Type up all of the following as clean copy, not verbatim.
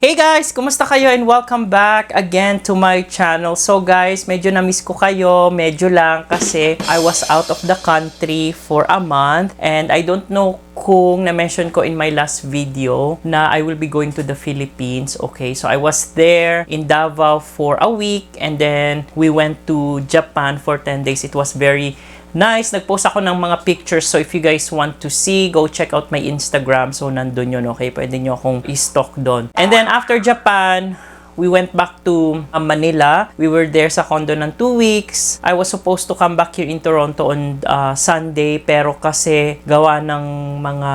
Hey guys! Kumusta kayo and welcome back again to my channel. So guys, medyo na-miss ko kayo, medyo lang kasi I was out of the country for a month and I don't know kung na-mention ko in my last video na I will be going to the Philippines. Okay, so I was there in Davao for a week and then we went to Japan for 10 days. It was very nice. Nag-post ako ng mga pictures. So, if you guys want to see, go check out my Instagram. So, nandun yun, okay? Pwede nyo akong i-stalk doon. And then, after Japan, we went back to Manila. We were there sa condo ng 2 weeks. I was supposed to come back here in Toronto on Sunday. Pero kasi gawa ng mga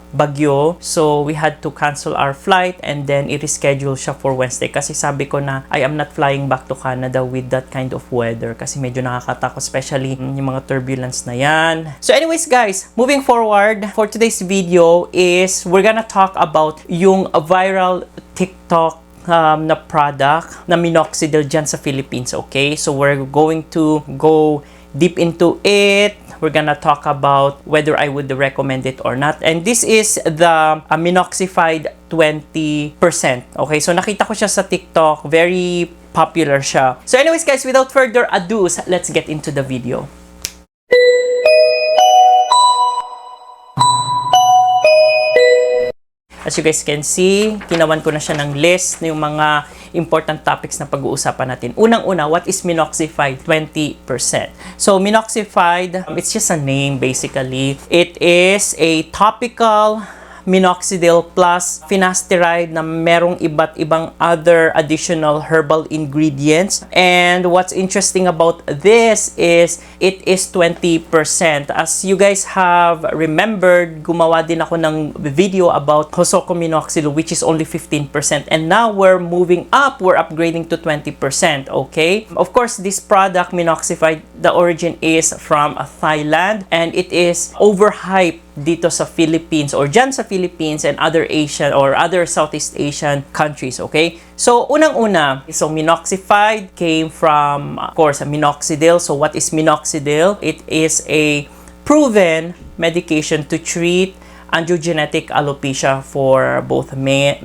bagyo. So, we had to cancel our flight and then i-reschedule siya for Wednesday. Kasi sabi ko na, I am not flying back to Canada with that kind of weather. Kasi medyo nakakatakot, especially yung mga turbulence na yan. So, anyways guys, moving forward, for today's video is, we're gonna talk about yung viral TikTok na product na Minoxidil dyan sa Philippines, okay? So, we're going to go deep into it. We're gonna talk about whether I would recommend it or not. And this is the Minoxified 20%. Okay, so nakita ko siya sa TikTok. Very popular siya. So anyways guys, without further ado, let's get into the video. As you guys can see, ginawan ko na siya ng list na yung mga important topics na pag-uusapan natin. Unang-una, what is Minoxified 20%? So, Minoxified, it's just a name basically. It is a topical Minoxidil plus finasteride na merong iba't ibang other additional herbal ingredients. And what's interesting about this is it is 20%. As you guys have remembered, gumawa din ako ng video about Hosoko Minoxidil, which is only 15%. And now we're moving up, we're upgrading to 20%, okay? Of course, this product, Minoxified, the origin is from Thailand and it is overhyped dito sa Philippines or dyan sa Philippines and other Asian or other Southeast Asian countries, okay? So, unang-una, so Minoxified came from, of course, Minoxidil. So, what is Minoxidil? It is a proven medication to treat androgenetic alopecia for both male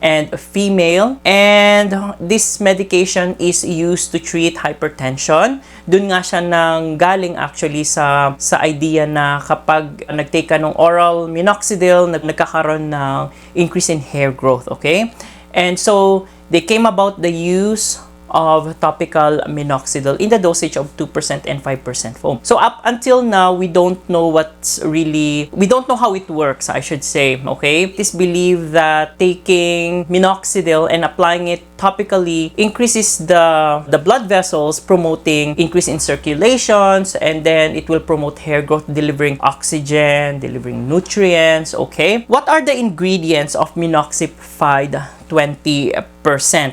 and female. And this medication is used to treat hypertension. Doon nga siya nang galing actually sa idea na kapag nagtake ka ng oral minoxidil, nagkakaroon ng increase in hair growth, okay? And so, they came about the use of topical minoxidil in the dosage of 2% and 5% foam. So up until now, we don't know we don't know how it works, I should say, okay? It is believed that taking minoxidil and applying it topically increases the blood vessels, promoting increase in circulations, and then it will promote hair growth, delivering oxygen, delivering nutrients, okay? What are the ingredients of Minoxified 20%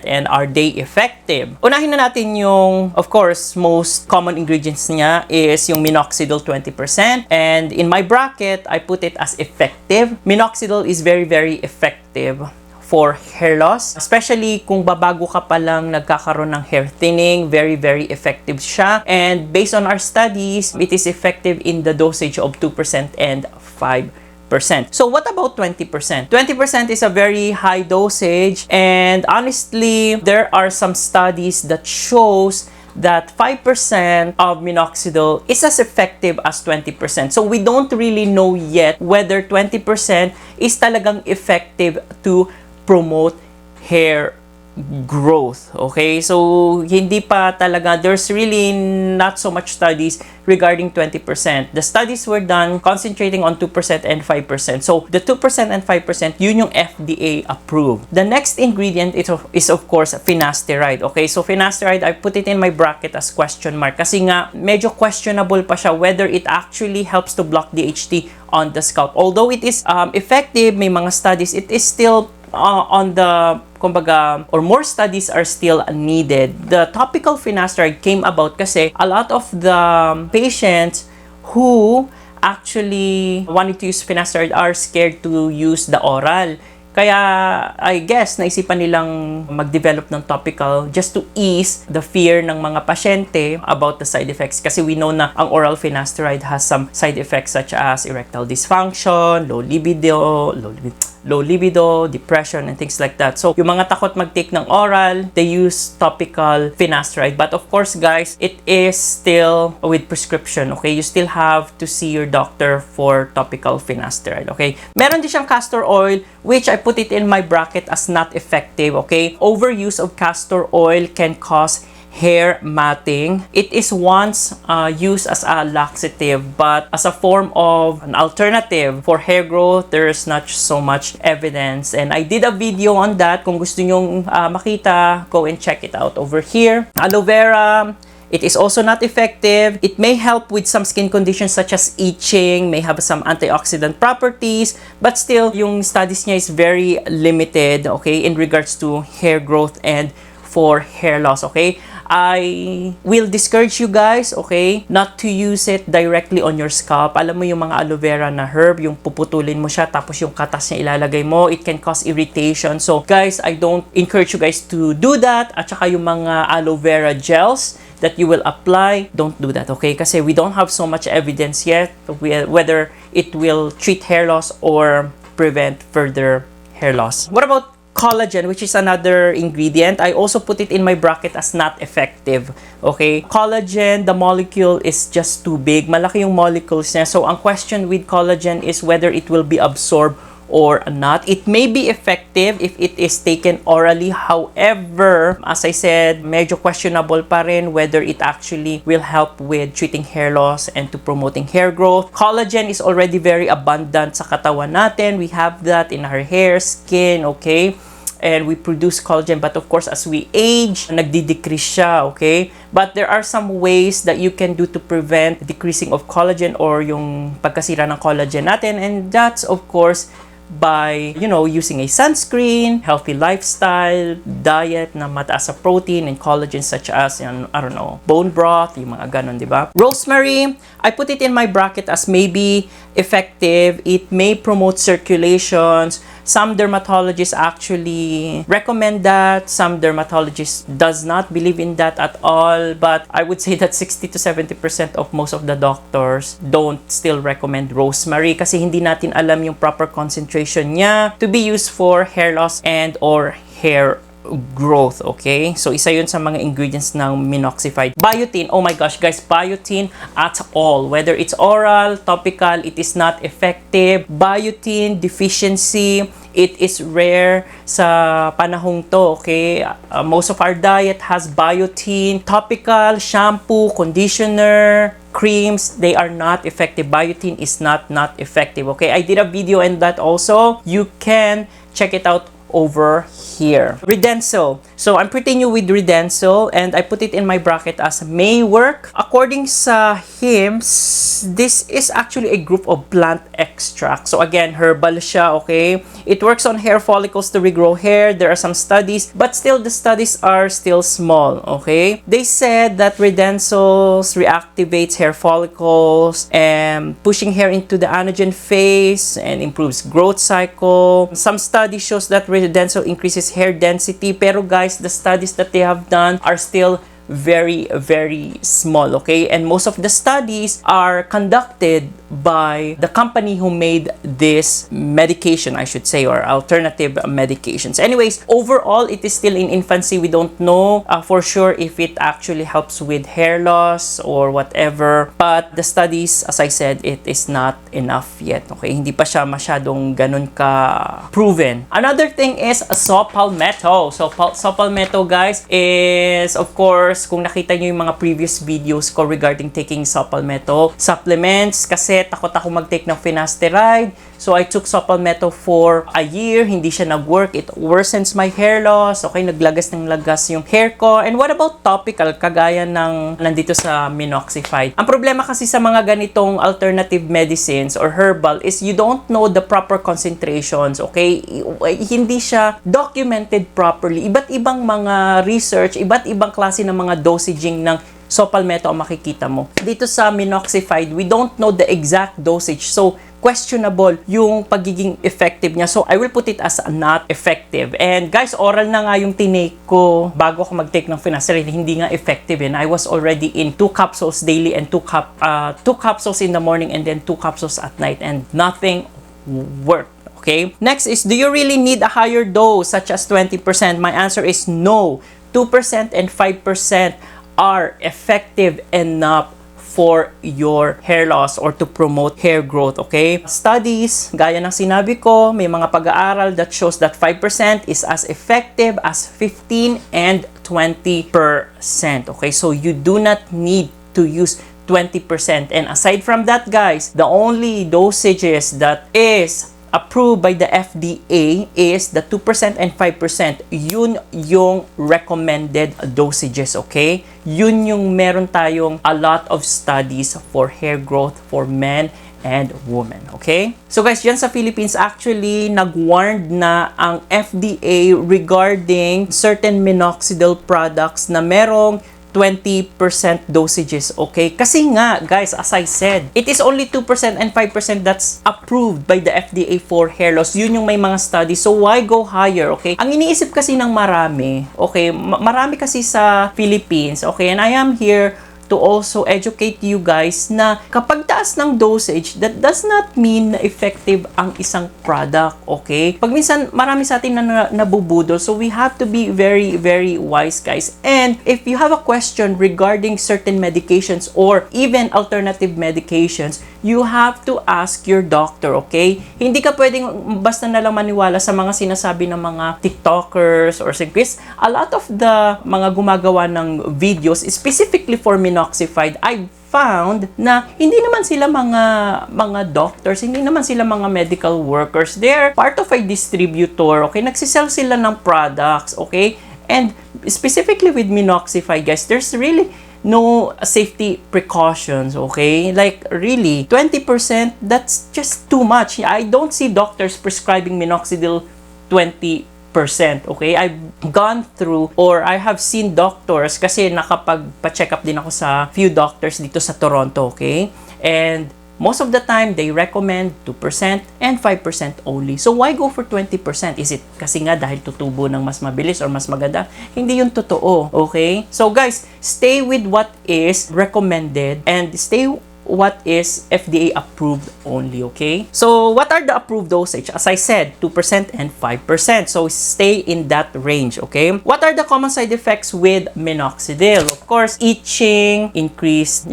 and are they effective? Unahin na natin yung, of course, most common ingredients niya is yung Minoxidil 20%, and in my bracket, I put it as effective. Minoxidil is very, very effective for hair loss, especially kung babago ka pa lang nagkakaroon ng hair thinning. Very, very effective siya. And based on our studies, it is effective in the dosage of 2% and 5%. So what about 20%? 20% is a very high dosage, and honestly, there are some studies that shows that 5% of Minoxidil is as effective as 20%. So we don't really know yet whether 20% is talagang effective to promote hair growth, okay? So hindi pa talaga, there's really not so much studies regarding 20%. The studies were done concentrating on 2% and 5%. So the 2% and 5%, yun yung FDA approved. The next ingredient is of course finasteride, okay? So finasteride, I put it in my bracket as question mark kasi nga medyo questionable pa siya whether it actually helps to block DHT on the scalp. Although it is effective, may mga studies, it is still on the, kumbaga, or more studies are still needed. The topical finasteride came about kasi a lot of the patients who actually wanted to use finasteride are scared to use the oral. Kaya, I guess, naisipan nilang mag-develop ng topical just to ease the fear ng mga pasyente about the side effects. Kasi we know na ang oral finasteride has some side effects such as erectile dysfunction, low libido, depression, and things like that. So, yung mga takot mag-take ng oral, they use topical finasteride. But of course, guys, it is still with prescription, okay? You still have to see your doctor for topical finasteride, okay? Meron din siyang castor oil, which I put it in my bracket as not effective, okay? Overuse of castor oil can cause hair matting. It is once used as a laxative, but as a form of an alternative for hair growth, there is not so much evidence. And I did a video on that. Kung gusto nyong makita, go and check it out over here. Aloe vera, it is also not effective. It may help with some skin conditions such as itching, may have some antioxidant properties, but still, yung studies niya is very limited, okay, in regards to hair growth and for hair loss, okay? I will discourage you guys, okay, not to use it directly on your scalp. Alam mo yung mga aloe vera na herb, yung puputulin mo siya, tapos yung katas niya ilalagay mo, it can cause irritation. So, guys, I don't encourage you guys to do that. At saka yung mga aloe vera gels that you will apply, don't do that, okay? Kasi we don't have so much evidence yet whether it will treat hair loss or prevent further hair loss. What about collagen, which is another ingredient? I also put it in my bracket as not effective. Okay? Collagen, the molecule is just too big. Malaki yung molecules niya. So, ang question with collagen is whether it will be absorbed or not. It may be effective if it is taken orally. However, as I said, medyo questionable pa rin whether it actually will help with treating hair loss and to promoting hair growth. Collagen is already very abundant sa katawan natin. We have that in our hair, skin, okay? And we produce collagen, but of course, as we age, nagdi-decrease siya, okay? But there are some ways that you can do to prevent decreasing of collagen or yung pagkasira ng collagen natin, and that's, of course, by, using a sunscreen, healthy lifestyle, diet na mataas sa protein and collagen such as, bone broth, yung mga ganon, di ba? Rosemary, I put it in my bracket as maybe effective. It may promote circulations. Some dermatologists actually recommend that. Some dermatologists does not believe in that at all. But I would say that 60 to 70% of most of the doctors don't still recommend rosemary kasi hindi natin alam yung proper concentration niya to be used for hair loss and or hair growth, okay? So, isa yun sa mga ingredients ng Minoxified. Biotin, oh my gosh, guys, biotin at all. Whether it's oral, topical, it is not effective. Biotin deficiency, it is rare sa panahong to, okay? Most of our diet has biotin. Topical, shampoo, conditioner, creams, they are not effective. Biotin is not effective, okay? I did a video on that also. You can check it out over here. Redensil. So, I'm pretty new with Redensil and I put it in my bracket as may work. According sa HIMSS, this is actually a group of plant extract. So, again, herbal siya, okay? It works on hair follicles to regrow hair. There are some studies, but still the studies are still small, okay? They said that Redensil reactivates hair follicles and pushing hair into the anagen phase and improves growth cycle. Some studies shows that Redensil increases hair density, pero guys, the studies that they have done are still very, very small, okay? And most of the studies are conducted by the company who made this medication, I should say, or alternative medications. Anyways, overall, it is still in infancy. We don't know for sure if it actually helps with hair loss or whatever. But the studies, as I said, it is not enough yet, okay? Hindi pa siya masyadong ganun ka proven. Another thing is saw palmetto. So, saw palmetto, guys, is, of course, kung nakita nyo yung mga previous videos ko regarding taking saw palmetto supplements, kasi takot ako mag-take ng finasteride. So, I took saw palmetto for a year. Hindi siya nag-work. It worsens my hair loss. Okay, naglagas ng lagas yung hair ko. And what about topical? Kagaya ng nandito sa Minoxified. Ang problema kasi sa mga ganitong alternative medicines or herbal is you don't know the proper concentrations. Okay? Hindi siya documented properly. Iba't ibang mga research, iba't ibang klase ng mga dosaging ng saw palmetto ang makikita mo. Dito sa Minoxified, we don't know the exact dosage. So, questionable yung pagiging effective niya. So, I will put it as not effective. And guys, oral na nga yung tinake ko bago ako mag-take ng finasteride. Hindi nga effective. And I was already in 2 capsules daily and 2 capsules in the morning and then 2 capsules at night. And nothing worked. Okay? Next is, do you really need a higher dose such as 20%? My answer is no. 2% and 5% are effective enough for your hair loss or to promote hair growth, okay? Studies, gaya ng sinabi ko, may mga pag-aaral that shows that 5% is as effective as 15 and 20%, okay? So you do not need to use 20%. And aside from that, guys, the only dosages that is approved by the FDA is the 2% and 5%. Yun yung recommended dosages, okay? Yun yung meron tayong a lot of studies for hair growth for men and women, okay? So guys, dyan sa Philippines, actually, nag-warned na ang FDA regarding certain minoxidil products na merong 20% dosages, okay? Kasi nga, guys, as I said, it is only 2% and 5% that's approved by the FDA for hair loss. Yun yung may mga studies. So, why go higher, okay? Ang iniisip kasi ng marami, okay? Marami kasi sa Philippines, okay? And I am here to also educate you guys na kapag taas ng dosage, that does not mean na effective ang isang product, okay? Pag minsan, marami sa atin na nabubudol, so we have to be very, very wise, guys. And if you have a question regarding certain medications or even alternative medications, you have to ask your doctor, okay? Hindi ka pwedeng basta na lang maniwala sa mga sinasabi ng mga TikTokers or Chris. A lot of the mga gumagawa ng videos, specifically for Minoxified, I found na hindi naman sila mga doctors, hindi naman sila mga medical workers. They're part of a distributor, okay? Nagsisell sila ng products, okay? And specifically with Minoxified, guys, there's really no safety precautions, okay? Like, really, 20%, that's just too much. I don't see doctors prescribing Minoxidil 20%, okay? I've gone through or I have seen doctors kasi nakapagpa-check up din ako sa few doctors dito sa Toronto, okay? And most of the time, they recommend 2% and 5% only. So, why go for 20%? Is it kasi nga dahil tutubo ng mas mabilis or mas maganda? Hindi yun totoo, okay? So, guys, stay with what is recommended and stay what is FDA approved only, okay? So, what are the approved dosage? As I said, 2% and 5%. So, stay in that range, okay? What are the common side effects with Minoxidil? Of course, itching, increased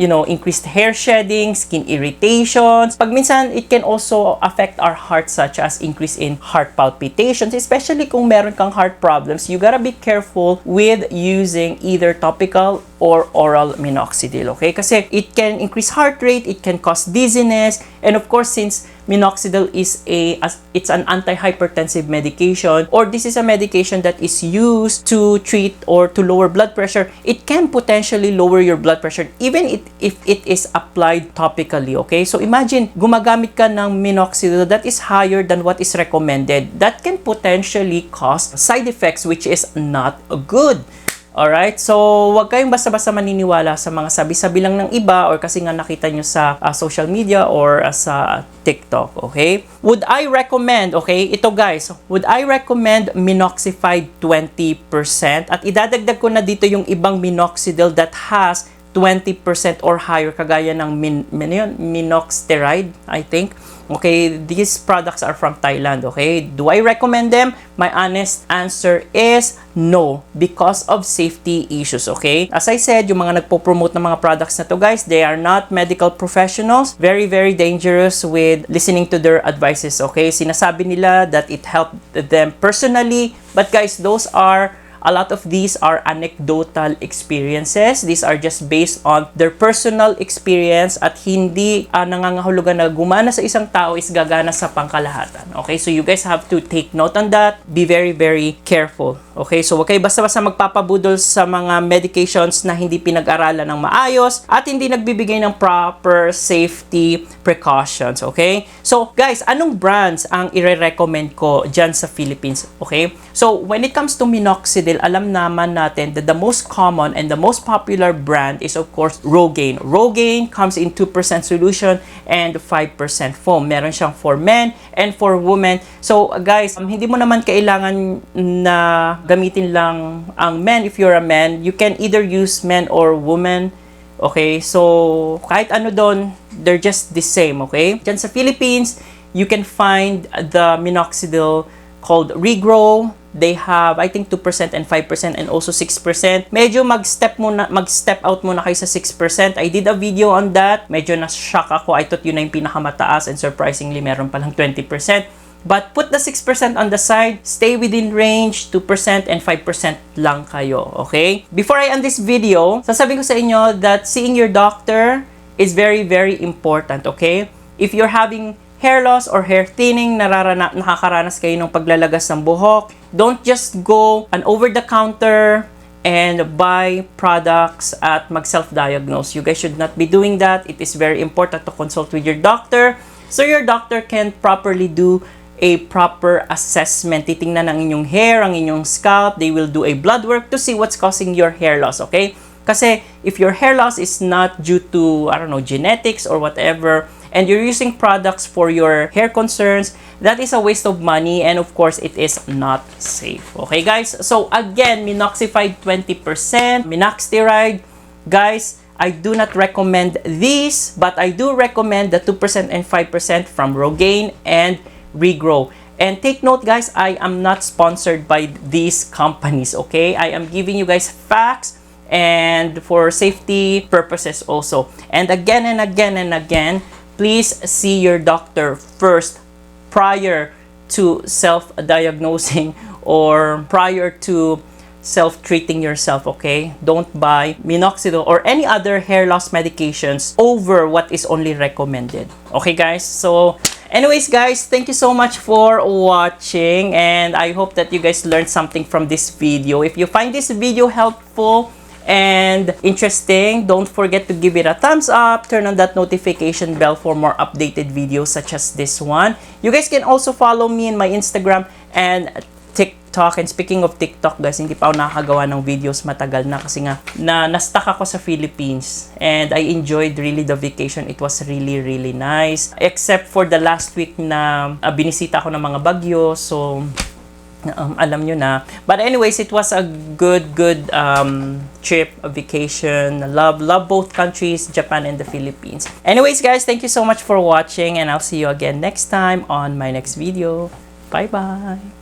hair shedding, skin irritations. Pag minsan, it can also affect our heart, such as increase in heart palpitations, especially kung meron kang heart problems. You gotta be careful with using either topical or oral Minoxidil, okay? Kasi it can increase heart rate, it can cause dizziness, and of course, since Minoxidil is it's an antihypertensive medication, or this is a medication that is used to treat or to lower blood pressure, it can potentially lower your blood pressure even if it is applied topically, okay? So imagine, gumagamit ka ng Minoxidil that is higher than what is recommended. That can potentially cause side effects which is not good. Alright? So, wag kayong basta-basta maniniwala sa mga sabi-sabi lang ng iba or kasi nga nakita nyo sa social media or sa TikTok, okay? Would I recommend, okay, ito guys, would I recommend Minoxified 20%? At idadagdag ko na dito yung ibang Minoxidil that has 20% or higher, kagaya ng Minoxidil, I think. Okay, these products are from Thailand, okay? Do I recommend them? My honest answer is no, because of safety issues, okay? As I said, yung mga nagpo-promote ng mga products na to, guys, they are not medical professionals. Very, very dangerous with listening to their advices, okay? Sinasabi nila that it helped them personally, but guys, a lot of these are anecdotal experiences. These are just based on their personal experience at hindi nangangahulugan na gumana sa isang tao is gagana sa pangkalahatan. Okay? So you guys have to take note on that. Be very, very careful. Okay? So wag kayo basta-basta magpapabudol sa mga medications na hindi pinag-aralan ng maayos at hindi nagbibigay ng proper safety precautions. Okay? So guys, anong brands ang ire-recommend ko dyan sa Philippines? Okay? So when it comes to Minoxidil, Minoxidil, alam naman natin that the most common and the most popular brand is of course Rogaine. Rogaine comes in 2% solution and 5% foam. Meron siyang for men and for women. So guys, hindi mo naman kailangan na gamitin lang ang men. If you're a man, you can either use men or women. Okay, so kahit ano doon, they're just the same, okay? Diyan sa Philippines, you can find the Minoxidil called Regrow. They have, I think, 2% and 5% and also 6%. Medyo mag-step out muna kayo sa 6%. I did a video on that. Medyo na-shock ako. I thought yun na yung pinakamataas and surprisingly, meron palang 20%. But put the 6% on the side. Stay within range. 2% and 5% lang kayo. Okay? Before I end this video, sasabihin ko sa inyo that seeing your doctor is very, very important. Okay? If you're having hair loss or hair thinning, nakakaranas kayo ng paglalagas ng buhok, don't just go an over-the-counter and buy products at mag-self-diagnose. You guys should not be doing that. It is very important to consult with your doctor so your doctor can properly do a proper assessment. Titingnan ang inyong hair, ang inyong scalp. They will do a blood work to see what's causing your hair loss, okay? Kasi if your hair loss is not due to, I don't know, genetics or whatever, and you're using products for your hair concerns, that is a waste of money and of course it is not safe. Okay guys, so again, Minoxified 20%, Minoxidil, guys, I do not recommend these, but I do recommend the 2% and 5% from Rogaine and Regrow. And take note guys, I am not sponsored by these companies, okay? I am giving you guys facts and for safety purposes also. And again and again and again, please see your doctor first prior to self-diagnosing or prior to self-treating yourself, okay? Don't buy Minoxidil or any other hair loss medications over what is only recommended. Okay, guys? So, anyways, guys, thank you so much for watching and I hope that you guys learned something from this video. If you find this video helpful and interesting, don't forget to give it a thumbs up, turn on that notification bell for more updated videos such as this one. You guys can also follow me in my Instagram and TikTok. And speaking of TikTok guys, hindi pa ako nakakagawa ng videos matagal na kasi nga na-stuck ako sa Philippines and I enjoyed really the vacation. It was really, really nice. Except for the last week na binisita ako ng mga bagyo. So, alam nyo na. But anyways, it was a good trip, a vacation. Love both countries, Japan and the Philippines. Anyways, guys, thank you so much for watching and I'll see you again next time on my next video. Bye-bye!